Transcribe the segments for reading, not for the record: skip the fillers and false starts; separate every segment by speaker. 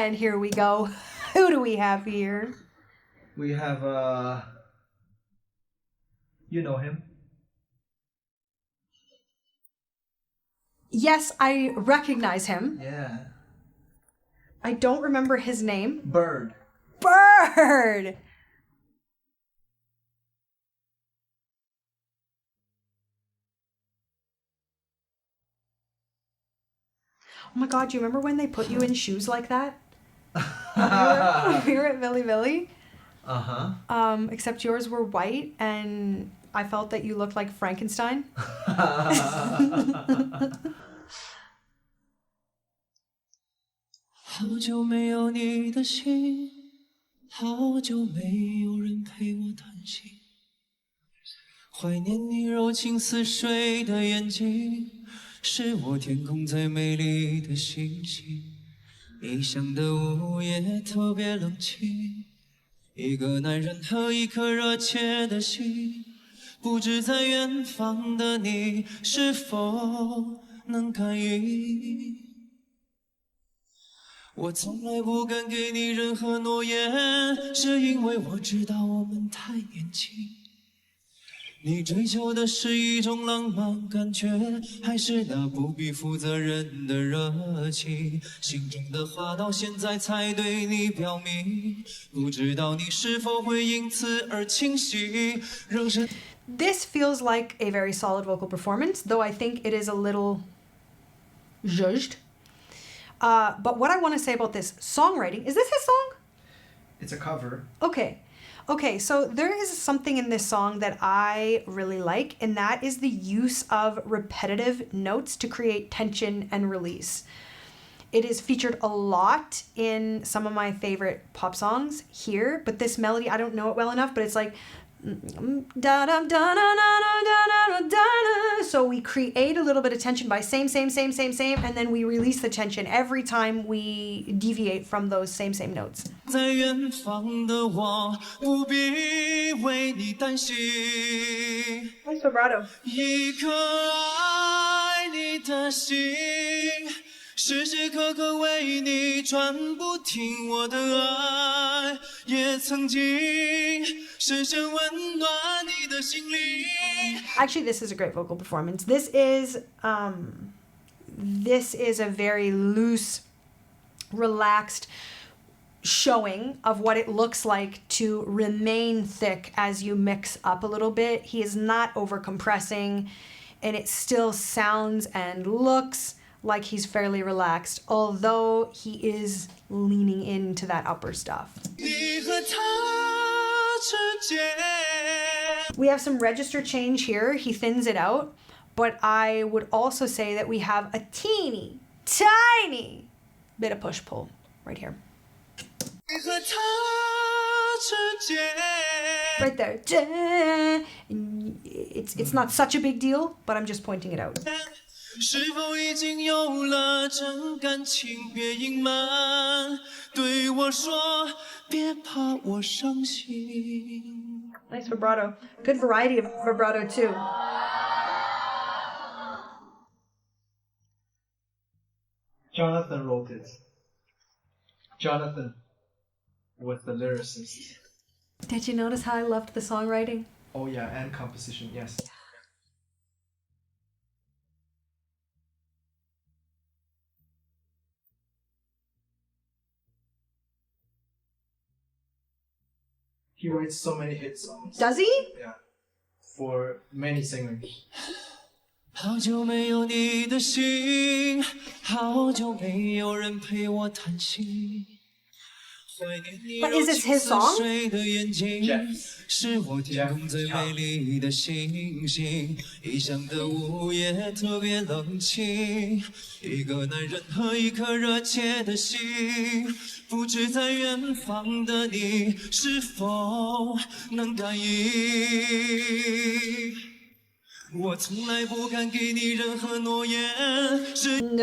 Speaker 1: And here we go. Who do we have here?
Speaker 2: We have, you know him.
Speaker 1: Yes, I recognize him.
Speaker 2: Yeah.
Speaker 1: I don't remember his name.
Speaker 2: Bird.
Speaker 1: Bird! Oh my god, do you remember when they put you in shoes like that? We were at Billy Billy.
Speaker 2: Uh-huh.
Speaker 1: Except yours were white and I felt that you looked like Frankenstein.
Speaker 3: 好久没有你的心，好久没有人陪我谈心，怀念你柔情似水的眼睛，是我天空最美丽的星星。异乡的午夜特别冷清，一个男人和一颗热切的心，不知在远方的你是否能感应。 我从来不敢给你任何诺言，是因为我知道我们太年轻。你追求的是一种浪漫感觉，还是那不必负责任的热情？心中的话到现在才对你表明，不知道你是否会因此而清醒。仍是
Speaker 1: This feels like a very solid vocal performance, though I think it is a little zhuzhed. But what I want to say about this songwriting, is this his song?
Speaker 2: It's a cover.
Speaker 1: Okay, so there is something in this song that I really like, and that is the use of repetitive notes to create tension and release. It is featured a lot in some of my favorite pop songs here, but this melody, I don't know it well enough, but it's like so we create a little bit of tension by same, and then we release the tension every time we deviate from those same notes.
Speaker 3: 在远方的我，不必为你担心。
Speaker 1: Nice vibrato.
Speaker 3: 一颗爱你的心，时时刻刻为你转不停。我的爱也曾经深深温暖你的心灵。
Speaker 1: Actually, this is a great vocal performance. This is a very loose, relaxed showing of what it looks like to remain thick as you mix up a little bit. He is not over compressing, and it still sounds and looks like he's fairly relaxed, although he is leaning into that upper stuff. We have some register change here. He thins it out, but I would also say that we have a teeny, tiny bit of push-pull right here. Right there. It's not such a big deal, but I'm just pointing it out.
Speaker 3: 是否已经有了真感情？别隐瞒，对我说，别怕我伤心。
Speaker 1: Nice vibrato. Good variety of vibrato too.
Speaker 2: Jonathan wrote it. Jonathan was the lyricist.
Speaker 1: Did you notice how I loved the songwriting?
Speaker 2: Oh yeah, and composition, yes. He writes so many hit songs.
Speaker 1: Does he?
Speaker 2: Yeah. For many singers.
Speaker 3: 好久没有你的心，好久没有人陪我谈心。怀念你柔情似水的眼睛，是我天空最美丽的星星。异乡的午夜特别冷清，一个男人和一颗热切的心，不知在远方的你是否能感应。 我从来不敢给你任何诺言，是
Speaker 1: Love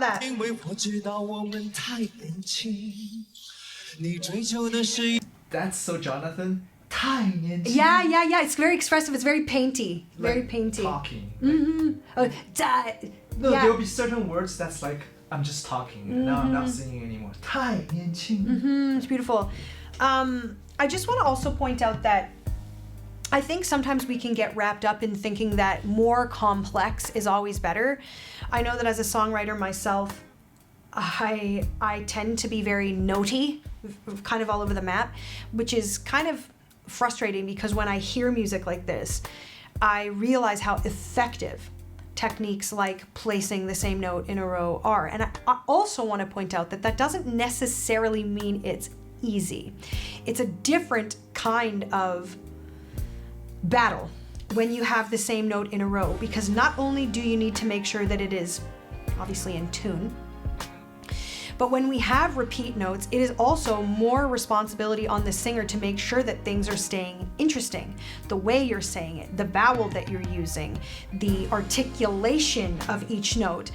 Speaker 1: that.
Speaker 3: 因为我知道我们太年轻。你追求的是
Speaker 2: That's so Jonathan. 太年轻.
Speaker 1: Yeah. It's very expressive. It's very painty. Very
Speaker 2: Like
Speaker 1: painty.
Speaker 2: Talking.
Speaker 1: Mm-hmm.
Speaker 2: No,
Speaker 1: Yeah.
Speaker 2: there'll be certain words that's like I'm just talking. Now I'm not singing anymore. 太年轻.
Speaker 1: It's beautiful. I just want to also point out that I think sometimes we can get wrapped up in thinking that more complex is always better. I know that as a songwriter myself, I tend to be very notey, kind of all over the map, which is kind of frustrating because when I hear music like this, I realize how effective techniques like placing the same note in a row are. And I also want to point out that that doesn't necessarily mean it's easy. It's a different kind of battle when you have the same note in a row, because not only do you need to make sure that it is obviously in tune, but when we have repeat notes, it is also more responsibility on the singer to make sure that things are staying interesting. The way you're saying it, the vowel that you're using, the articulation of each note.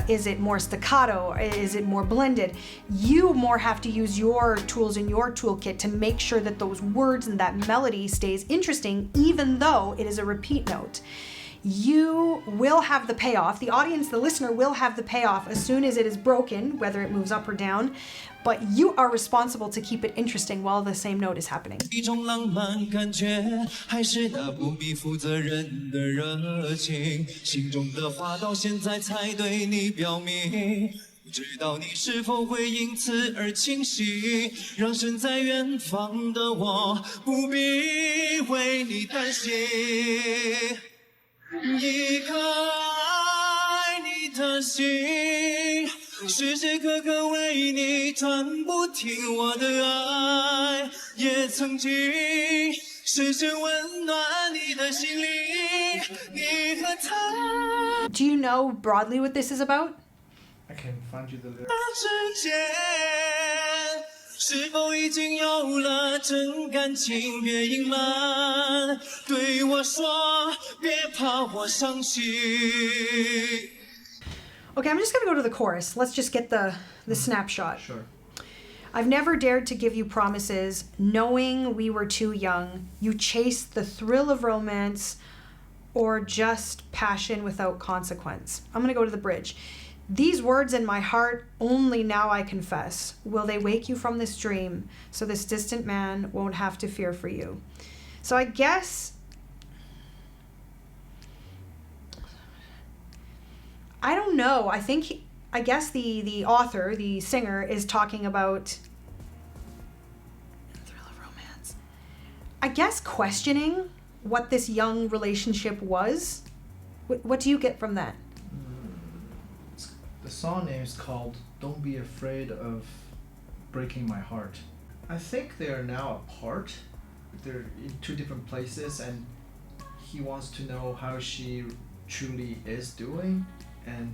Speaker 1: Is it more staccato? Is it more blended? You more have to use your tools in your toolkit to make sure that those words and that melody stays interesting, even though it is a repeat note. You will have the payoff. The audience, the listener will have the payoff as soon as it is broken, whether it moves up or down, but you are responsible to keep it interesting while the same note is happening.
Speaker 3: 一种浪漫感觉，还是那不必负责任的热情，心中的话到现在才对你表明。不知道你是否会因此而清晰，让身在远方的我不必为你担心。一颗爱你的心，时时刻刻为你转不停，我的爱也曾经深深温暖你的心灵。你和他
Speaker 1: Do you know broadly what this is about?
Speaker 2: I can find you the lyrics.
Speaker 3: 之间，是否已经有了真感情？别隐瞒，对我说，别怕我伤心。
Speaker 1: Okay, I'm just gonna go to the chorus. Let's just get the snapshot.
Speaker 2: Sure.
Speaker 1: I've never dared to give you promises, knowing we were too young. You chased the thrill of romance or just passion without consequence. I'm gonna go to the bridge. These words in my heart, only now I confess. Will they wake you from this dream, so this distant man won't have to fear for you? So I guess, I don't know. I guess the author, the singer, is talking about thrill of romance. I guess questioning what this young relationship was. What do you get from that?
Speaker 2: The song name is called Don't Be Afraid of Breaking My Heart. I think they are now apart. They're in two different places, and he wants to know how she truly is doing, and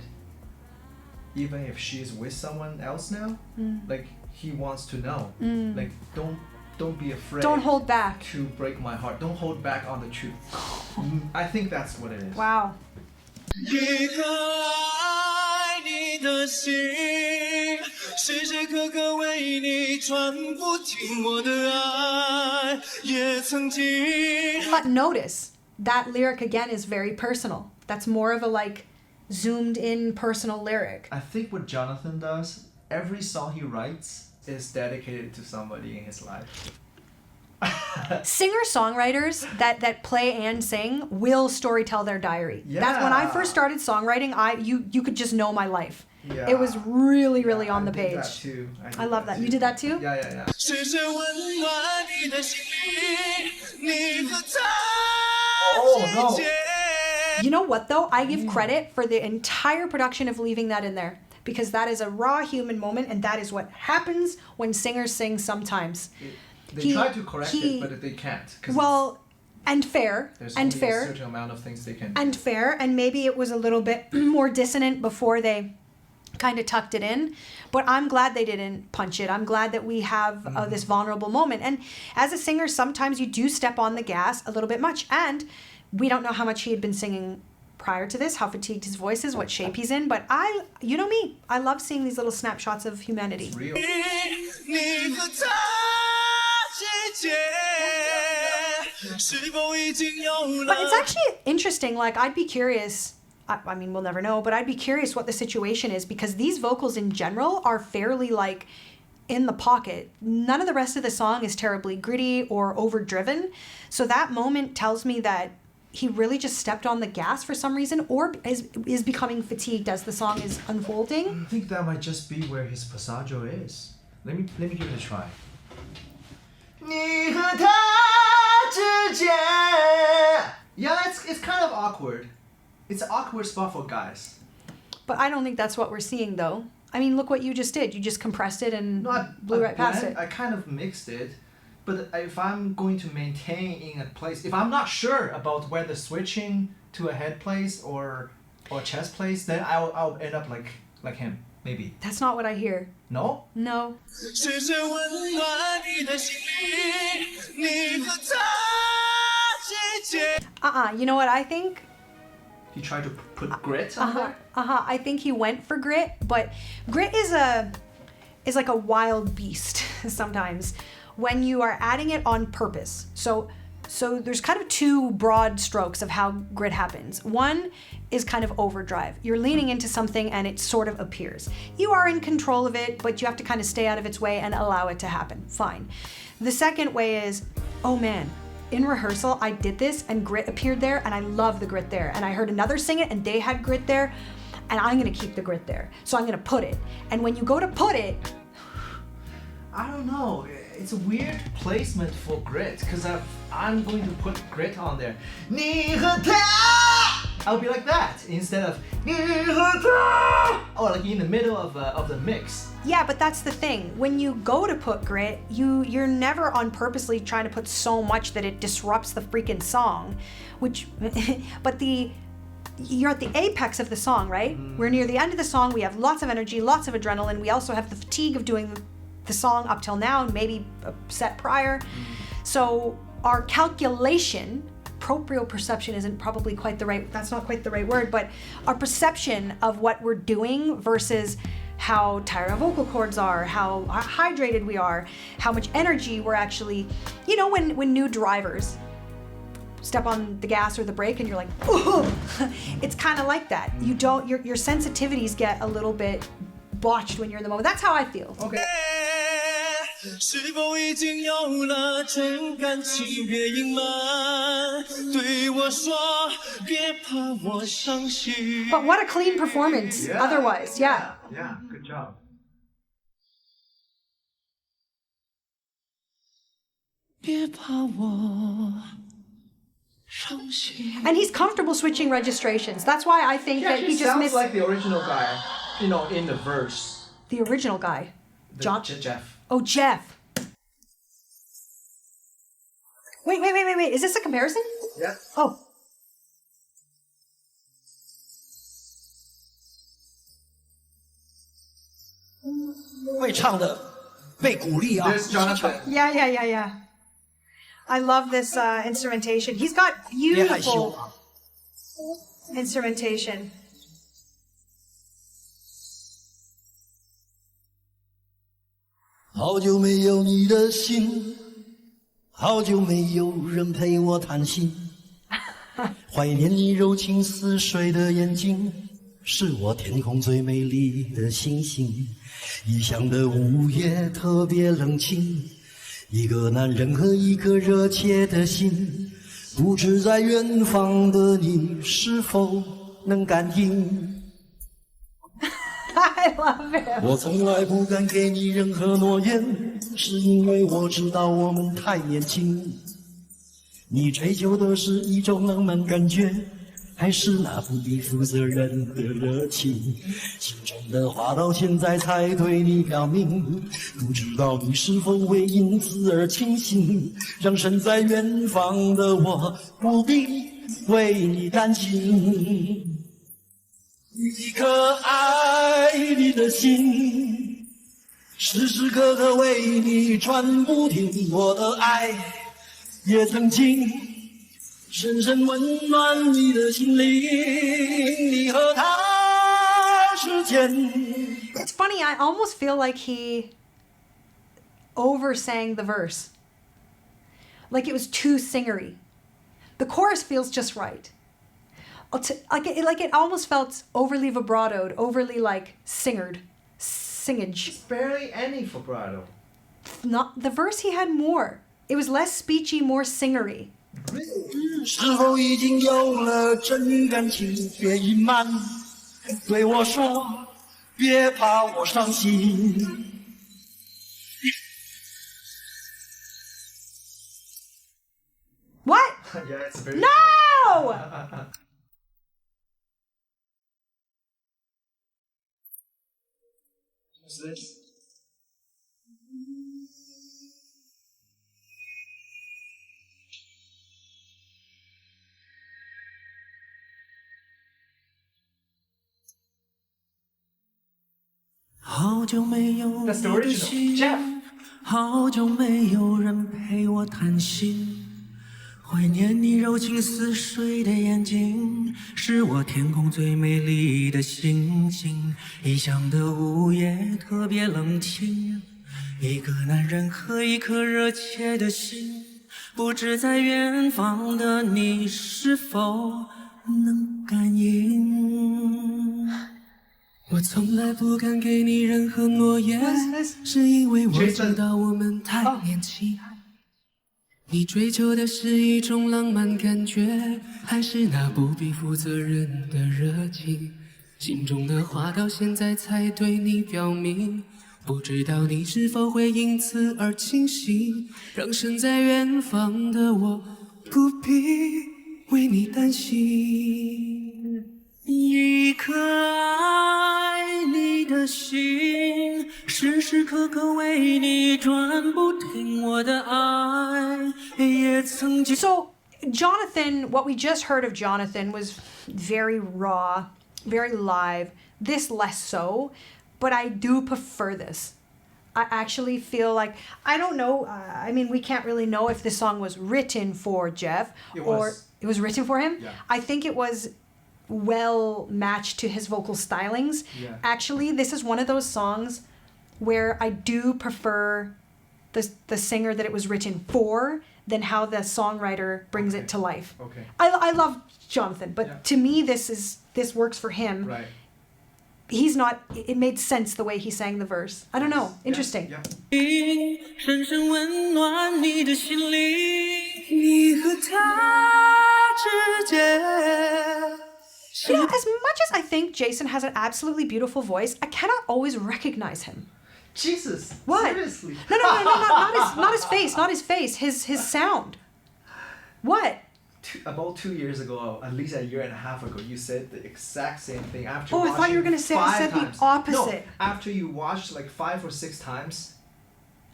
Speaker 2: even if she's with someone else now, like he wants to know. Like don't be afraid.
Speaker 1: Don't hold back.
Speaker 2: To break my heart. Don't hold back on the truth. I think that's what it is.
Speaker 1: Wow.
Speaker 3: 一颗爱你的心，时时刻刻为你转不停，我的爱也曾经。
Speaker 1: But notice that lyric again is very personal. That's more of a like zoomed in personal lyric.
Speaker 2: I think what Jonathan does, every song he writes is dedicated to somebody in his life.
Speaker 1: Singer-songwriters that play and sing will storytell their diary.
Speaker 2: Yeah.
Speaker 1: That's when I first started songwriting. You could just know my life.
Speaker 2: Yeah.
Speaker 1: It was really on the
Speaker 2: I did
Speaker 1: page.
Speaker 2: that too.
Speaker 1: I love that. You did that too?
Speaker 2: Yeah.
Speaker 3: 深深温暖你的心灵，你和他
Speaker 2: Oh, no.
Speaker 3: 之间。
Speaker 1: You know what though? I give credit for the entire production of leaving that in there, because that is a raw human moment, and that is what happens when singers sing sometimes.
Speaker 2: They try to correct it, but they can't. 'Cause
Speaker 1: Well, and fair,
Speaker 2: there's
Speaker 1: and
Speaker 2: only
Speaker 1: fair.
Speaker 2: a certain amount of things they can do.
Speaker 1: And fair, and maybe it was a little bit more dissonant before they kind of tucked it in, but I'm glad they didn't punch it. I'm glad that we have this vulnerable moment. And as a singer, sometimes you do step on the gas a little bit much, and we don't know how much he had been singing prior to this, how fatigued his voice is, what shape he's in, but you know me, I love seeing these little snapshots of humanity.
Speaker 2: It's real.
Speaker 3: 你和他之间，是否已经有了
Speaker 1: But it's actually interesting, like I'd be curious, I mean, we'll never know, but I'd be curious what the situation is, because these vocals in general are fairly like in the pocket. None of the rest of the song is terribly gritty or overdriven. So that moment tells me that he really just stepped on the gas for some reason, or is becoming fatigued as the song is unfolding.
Speaker 2: I think that might just be where his passaggio is. Let me give it a try. 你和他之间 Yeah, it's kind of awkward. It's an awkward spot for guys.
Speaker 1: But I don't think that's what we're seeing, though. I mean, look what you just did. You just compressed it and blew right past it.
Speaker 2: I kind of mixed it. But if I'm going to maintain in a place, if I'm not sure about whether switching to a head place or chest place, then I'll end up like him, maybe.
Speaker 1: That's not what I hear.
Speaker 2: No?
Speaker 1: No. You know what I think?
Speaker 2: He tried to put grit on there?
Speaker 1: I think he went for grit, but grit is like a wild beast sometimes when you are adding it on purpose. So there's kind of two broad strokes of how grit happens. One is kind of overdrive. You're leaning into something and it sort of appears. You are in control of it, but you have to kind of stay out of its way and allow it to happen. Fine. The second way is, oh man, in rehearsal, I did this and grit appeared there and I love the grit there. And I heard another sing it and they had grit there and I'm gonna keep the grit there. So I'm gonna put it. And when you go to put it,
Speaker 2: I don't know. It's a weird placement for grit because I'm going to put grit on there. 你和他 I'll be like that instead of 你和他 or like in the middle of the mix.
Speaker 1: Yeah, but that's the thing. When you go to put grit, you're never on purposely trying to put so much that it disrupts the freaking song, but you're at the apex of the song, right? We're near the end of the song. We have lots of energy, lots of adrenaline. We also have the fatigue of doing the song up till now, and maybe a set prior. So our calculation, proprioception isn't probably quite the right, that's not quite the right word, but our perception of what we're doing versus how tired our vocal cords are, how hydrated we are, how much energy we're actually, you know, when new drivers step on the gas or the brake and you're like, ooh, it's kind of like that. You don't, your sensitivities get a little bit botched when you're in the moment. That's how I feel.
Speaker 2: Okay.
Speaker 3: 是否已经有了真感情？别隐瞒，对我说，别怕我伤心。
Speaker 1: But what a clean performance otherwise, yeah.
Speaker 2: Yeah, good job.
Speaker 1: And he's comfortable switching registrations. That's why I think that he just
Speaker 2: sounds
Speaker 1: missed
Speaker 2: like the original guy, you know, in the verse.
Speaker 1: the original guy. John?
Speaker 2: Jeff.
Speaker 1: Oh, Jeff. Wait. Is this a comparison?
Speaker 2: Yeah.
Speaker 1: Oh.
Speaker 3: 会唱的被鼓励啊！
Speaker 2: There's Jonathan.
Speaker 1: Yeah. I love this instrumentation. He's got
Speaker 3: 别害羞
Speaker 1: beautiful
Speaker 3: 啊！
Speaker 1: instrumentation.
Speaker 3: 好久没有你的信，好久没有人陪我谈心，怀念你柔情似水的眼睛，是我天空最美丽的星星。异乡的午夜特别冷清，一个男人和一颗热切的心，不知在远方的你是否能感应。
Speaker 1: I love it.
Speaker 3: 我从来不敢给你任何诺言，是因为我知道我们太年轻。你追求的是一种浪漫感觉，还是那不必负责任的热情？心中的话到现在才对你表明，不知道你是否会因此而清醒，让身在远方的我不必为你担心。 一颗爱你的心，时时刻刻为你转不停。我的爱也曾经深深温暖你的心灵。你和他之间。
Speaker 1: It's funny, I almost feel like he oversang the verse. Like it was too singery. The chorus feels just right. like it almost felt overly vibratoed, overly like singage.
Speaker 2: Barely any vibrato.
Speaker 1: Not the verse he had more. It was less speechy, more singery.
Speaker 3: 是否已经有了真感情？别隐瞒，对我说，别怕我伤心。
Speaker 1: What?
Speaker 2: Yeah, it's very.
Speaker 1: No!
Speaker 2: What's this?
Speaker 3: 好久没有你
Speaker 2: That's the
Speaker 3: 的
Speaker 2: original.
Speaker 3: 心，
Speaker 2: Jeff.
Speaker 3: 好久没有人陪我谈心，怀念你柔情似水的眼睛，是我天空最美丽的星星。异乡的午夜特别冷清，一个男人和一颗热切的心，不知在远方的你是否能感应。我从来不敢给你任何诺言，是因为我知道我们太年轻。你追求的是一种浪漫感觉，还是那不必负责任的热情？心中的话到现在才对你表明，不知道你是否会因此而清醒，让身在远方的我不必为你担心。一颗爱你的心，时时刻刻为你转，不停我的爱也曾经。
Speaker 1: So, Jonathan, what we just heard of Jonathan was very raw, very live. This less so, but I do prefer this. I actually feel like, I don't know, I mean, we can't really know if this song was written for Jeff or it was written for him.
Speaker 2: Yeah.
Speaker 1: I think it was well matched to his vocal stylings.
Speaker 2: Yeah.
Speaker 1: Actually, this is one of those songs where I do prefer the singer that it was written for than how the songwriter brings it to life.
Speaker 2: Okay.
Speaker 1: I love Jonathan, but
Speaker 2: Yeah.
Speaker 1: to me this works for him.
Speaker 2: Right.
Speaker 1: He's not, it made sense the way he sang the verse. I don't know. Interesting.
Speaker 2: Yeah.
Speaker 3: 深深温暖你的心灵，你和他之间。
Speaker 1: You know, as much as I think Jason has an absolutely beautiful voice, I cannot always recognize him.
Speaker 2: Jesus.
Speaker 1: What?
Speaker 2: Seriously.
Speaker 1: No, not his face, his sound. What?
Speaker 2: About 2 years ago, at least a year and a half ago, you said the exact same thing after
Speaker 1: Oh, I
Speaker 2: watching
Speaker 1: thought you were gonna say I
Speaker 2: five
Speaker 1: said the
Speaker 2: times.
Speaker 1: opposite.
Speaker 2: No, after you watched like 5 or 6 times,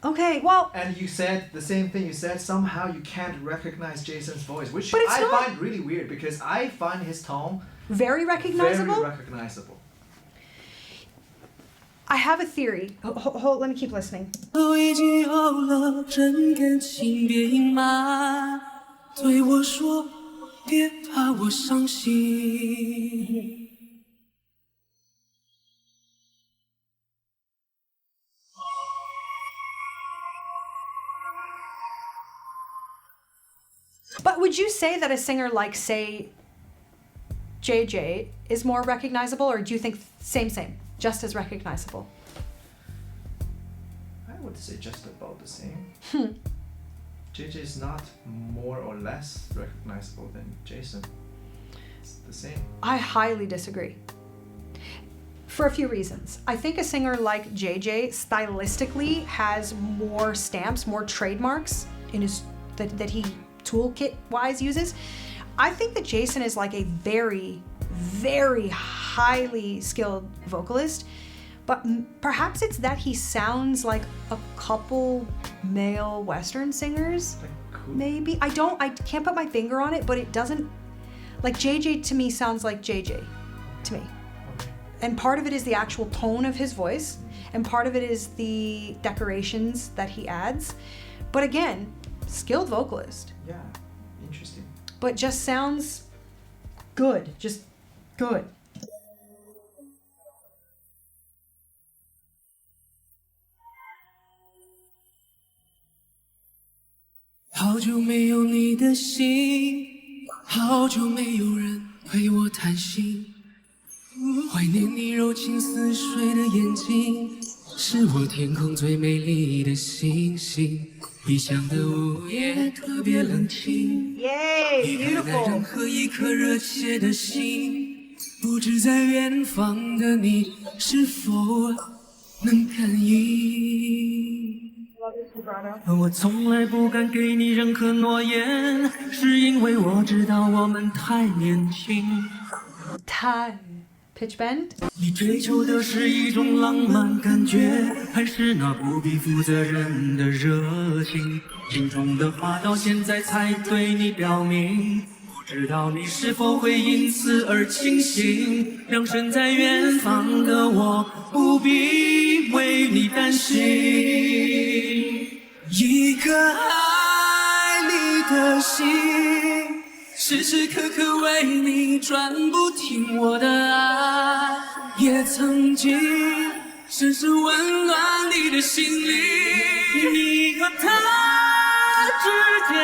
Speaker 1: Okay, well,
Speaker 2: and you said the same thing. You said somehow you can't recognize Jason's voice, which
Speaker 1: But it's
Speaker 2: I
Speaker 1: not-
Speaker 2: find really weird because I find his tone
Speaker 1: very recognizable.
Speaker 2: very recognizable.
Speaker 1: I have a theory. Hold, let me keep listening.
Speaker 3: 都已经有了真感情，别隐瞒，对我说，别怕我伤心。
Speaker 1: But would you say that a singer like, say, JJ is more recognizable, or do you think same, just as recognizable?
Speaker 2: I would say just about the same. JJ is not more or less recognizable than Jason. It's the same.
Speaker 1: I highly disagree. For a few reasons. I think a singer like JJ stylistically has more stamps, more trademarks in his that he toolkit wise uses. I think that Jason is like a very, very highly skilled vocalist, but perhaps it's that he sounds like a couple male Western singers.
Speaker 2: Like who?
Speaker 1: Maybe. I can't put my finger on it, but it doesn't, like JJ to me sounds like JJ to me.
Speaker 2: Okay.
Speaker 1: And part of it is the actual tone of his voice, and part of it is the decorations that he adds. But again, skilled vocalist,
Speaker 2: Yeah, interesting.
Speaker 1: but just sounds good, just good.
Speaker 3: 好久没有你的心，好久没有人陪我谈心。怀念你柔情似水的眼睛，是我天空最美丽的星星。异乡的午夜特别冷清，
Speaker 1: Yay,
Speaker 3: 一个男人
Speaker 1: beautiful.
Speaker 3: 和一颗热切的心，不知在远方的你是否能感应。我从来不敢给你任何诺言，是因为我知道我们太年轻。
Speaker 1: Tie. Pitch bend.
Speaker 3: 你追求的是一种浪漫感觉，还是那不必负责任的热情？心中的话到现在才对你表明，不知道你是否会因此而清醒，让身在远方的我不必为你担心。一颗爱你的心，时时刻刻为你转不停，我的爱也曾经深深温暖你的心灵。你和他之间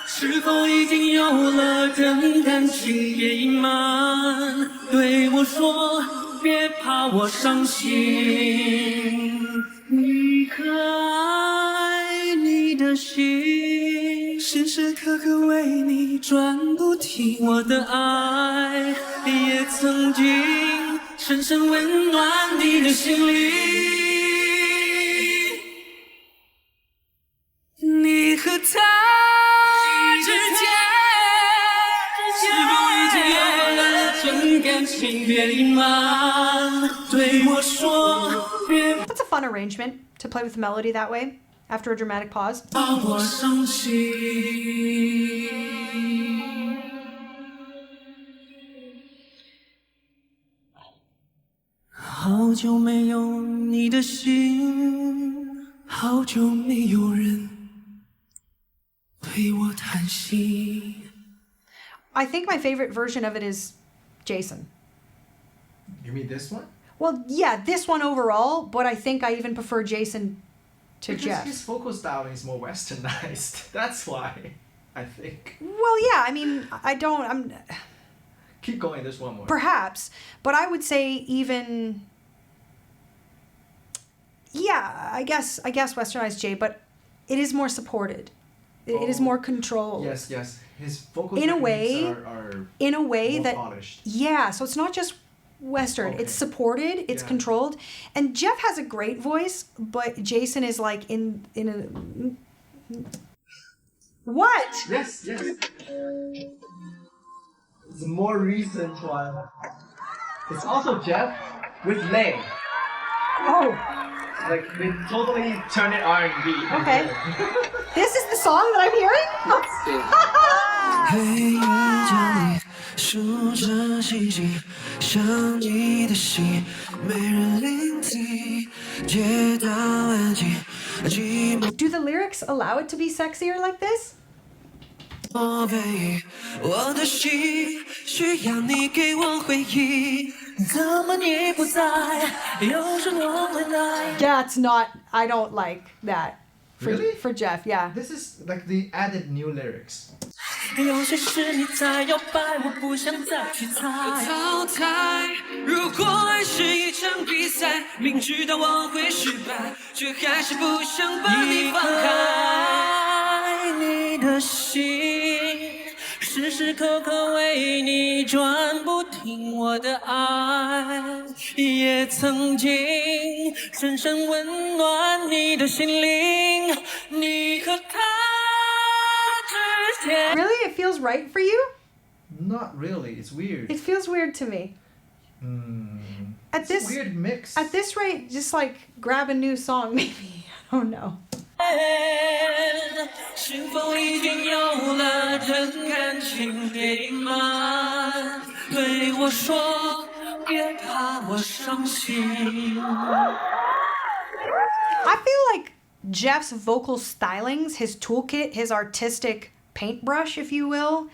Speaker 3: 是否已经有了真感情？别隐瞒，对我说，别怕我伤心。一颗爱你的心，时时刻刻为你转不停，我的爱也曾经深深温暖你的心灵。你和他之间是否已经有了真感情？别隐瞒，对我说，别
Speaker 1: That's a fun arrangement to play with the melody that way after a dramatic pause.
Speaker 3: 怕我伤心。好久没有你的心，好久没有人陪我谈心。
Speaker 1: I think my favorite version of it is Jason.
Speaker 2: You mean this one?
Speaker 1: Well, yeah, this one overall, but I think I even prefer Jason to
Speaker 2: Because
Speaker 1: Jeff.
Speaker 2: his vocal styling is more westernized. That's why, I think.
Speaker 1: Well, yeah, I mean, I'm
Speaker 2: Keep going, there's one more.
Speaker 1: perhaps, but I would say even, yeah, I guess westernized Jay, but it is more supported. It is
Speaker 2: Oh,
Speaker 1: more controlled.
Speaker 2: Yes, yes. His vocal
Speaker 1: In a
Speaker 2: techniques
Speaker 1: way-
Speaker 2: are
Speaker 1: In a way
Speaker 2: more
Speaker 1: that,
Speaker 2: polished.
Speaker 1: yeah, so it's not just Western.
Speaker 2: Okay.
Speaker 1: It's supported. It's
Speaker 2: Yeah.
Speaker 1: controlled. And Jeff has a great voice, but Jason is like in a. What?
Speaker 2: Yes, yes. It's a more recent one. It's also Jeff with Lay.
Speaker 1: Oh,
Speaker 2: Like they totally turn it R&B.
Speaker 1: okay. This is the song that I'm hearing?
Speaker 3: 黑夜降临，数着星星，想你的心，没人聆听，街道安静，寂寞。
Speaker 1: Do the lyrics allow it to be sexier like this?
Speaker 3: 宝贝，我的心需要你给我回应，怎么你不在？有时我会来。
Speaker 1: Yeah, it's not. I don't like that. For,
Speaker 2: Really?
Speaker 1: For Jeff, yeah.
Speaker 2: This is like the added new lyrics.
Speaker 3: 有些事你在摇摆，我不想再去猜。淘汰，如果爱是一场比赛，明知道我会失败，却还是不想把你放开。爱你的心，时时刻刻为你转不停，我的爱也曾经深深温暖你的心灵。你和他。
Speaker 1: Really? It feels right for you?
Speaker 2: Not really. It's weird.
Speaker 1: It feels weird to me. At
Speaker 2: It's a
Speaker 1: this
Speaker 2: weird mix.
Speaker 1: At this rate, just like grab a new song, maybe. I don't know.
Speaker 3: 是否已经有了真感情？别隐瞒，对我说，别怕我伤心。
Speaker 1: I feel like Jeff's vocal stylings, his toolkit, his artistic paintbrush, if you will,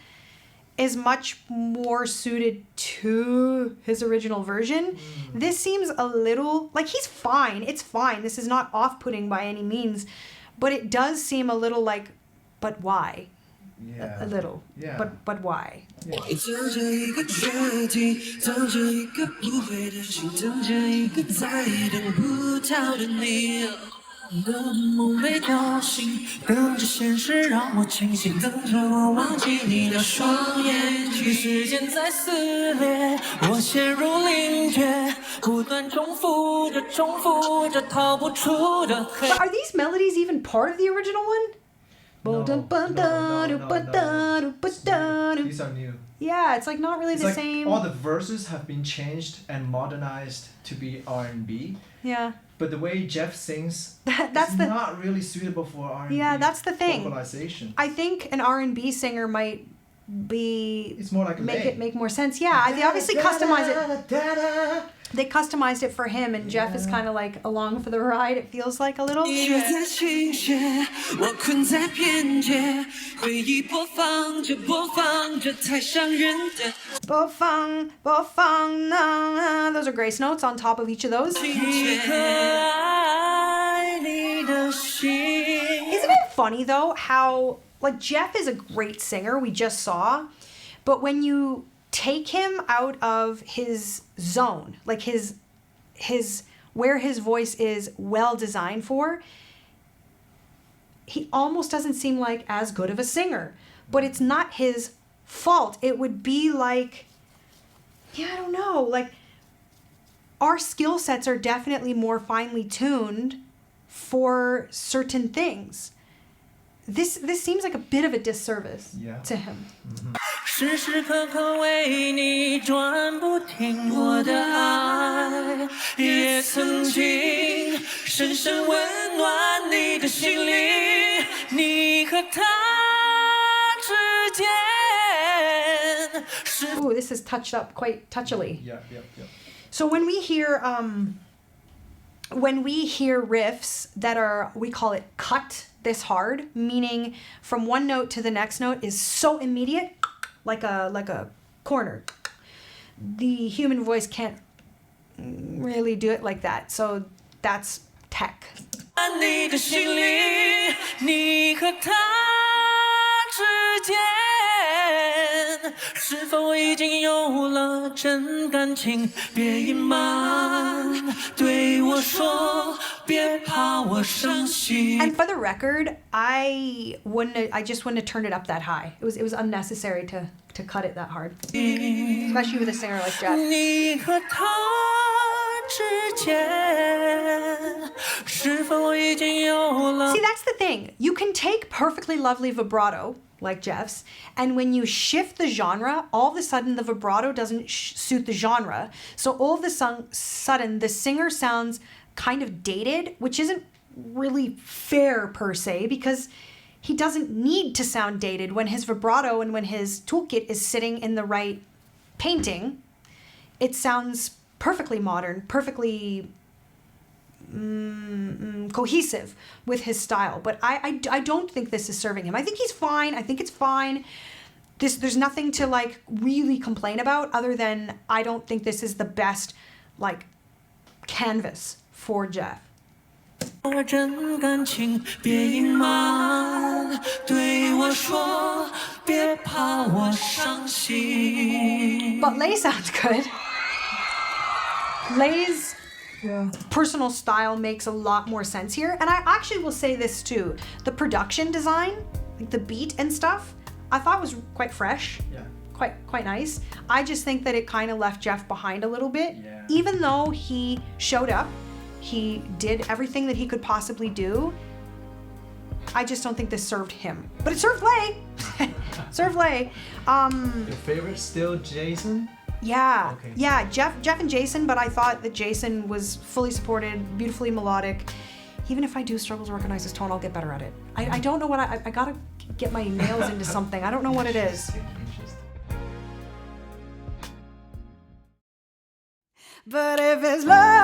Speaker 1: is much more suited to his original version. This seems a little like he's fine. It's fine. This is not off-putting by any means, but it does seem a little like, but why?
Speaker 2: Yeah.
Speaker 1: a little.
Speaker 2: Yeah.
Speaker 1: But why?
Speaker 3: 等着一个决定，等着一个不会的心，等着一个再也等不到的你。我的梦被叫醒，等着现实让我清醒，等着我忘记你的双眼。时间在撕裂，我陷入灵觉，不断重复着，重复着，逃不出的黑。
Speaker 1: But are these melodies even part of the original one?
Speaker 2: No. These are new.
Speaker 1: Yeah, it's like not really
Speaker 2: It's
Speaker 1: the
Speaker 2: like
Speaker 1: same.
Speaker 2: all the verses have been changed and modernized to be R&B.
Speaker 1: Yeah.
Speaker 2: But the way Jeff sings
Speaker 1: That's
Speaker 2: is
Speaker 1: the
Speaker 2: not really suitable for R&B.
Speaker 1: Yeah, that's the thing.
Speaker 2: Vocalization.
Speaker 1: I think an R&B singer might be
Speaker 2: It's more like
Speaker 1: make more sense. Yeah, they obviously customize it. They customized it for him, and Jeff is kind of like along for the ride. It feels like a little.
Speaker 3: 音乐在倾斜，我困在边界，回忆播放着，播放着，太伤人的。
Speaker 1: Bo-fang, bo-fang, na, na. Those are grace notes on top of each of those.
Speaker 3: Isn't
Speaker 1: it funny though how like Jeff is a great singer, we just saw, but when you take him out of his zone, like his where his voice is well designed for, he almost doesn't seem like as good of a singer. But it's not his fault. It would be like, yeah, I don't know, like our skill sets are definitely more finely tuned for certain things. This seems like a bit of a disservice to him.
Speaker 3: 时时刻刻为你转不停，我的爱也曾经深深温暖你的心灵，你和他之间。
Speaker 1: Ooh, this is touched up quite touchily.
Speaker 2: Yeah.
Speaker 1: So when we hear riffs that are, we call it cut this hard, meaning from one note to the next note is so immediate, like a corner. The human voice can't really do it like that. So that's tech.
Speaker 3: 你的心灵，你和他之间，是否已经有了真感情？别隐瞒，对我说，别怕我伤心。
Speaker 1: And for the record, I just wouldn't have turned it up that high. It was unnecessary to cut it that hard, especially with a singer like Jeff.
Speaker 3: 你和他之间，是否已经有了？
Speaker 1: See, that's the thing. You can take perfectly lovely vibrato, like Jeff's, and when you shift the genre, all of a sudden the vibrato doesn't suit the genre. So all of a sudden, the singer sounds kind of dated, which isn't really fair per se, because he doesn't need to sound dated when his vibrato and when his toolkit is sitting in the right painting. It sounds perfectly modern, perfectly cohesive with his style. But I don't think this is serving him. I think he's fine. I think it's fine. There's nothing to like really complain about other than I don't think this is the best like canvas for Jeff.
Speaker 3: 真感情，别隐瞒，对我说，别怕我伤心。
Speaker 1: But Lay sounds good. Lay's personal style makes a lot more sense here. And I actually will say this too. The production design, like the beat and stuff, I thought was quite fresh.
Speaker 2: Yeah.
Speaker 1: Quite nice. I just think that it kind of left Jeff behind a little bit.
Speaker 2: Yeah.
Speaker 1: Even though he showed up, he did everything that he could possibly do. I just don't think this served him. But it served Lay. Served Lay.
Speaker 2: Your favorite still Jason?
Speaker 1: Yeah.
Speaker 2: Okay.
Speaker 1: Yeah, Jeff and Jason, but I thought that Jason was fully supported, beautifully melodic. Even if I do struggle to recognize his tone, I'll get better at it. I don't know what I gotta get my nails into something. I don't know what it is.
Speaker 2: Interesting.
Speaker 1: But if it's love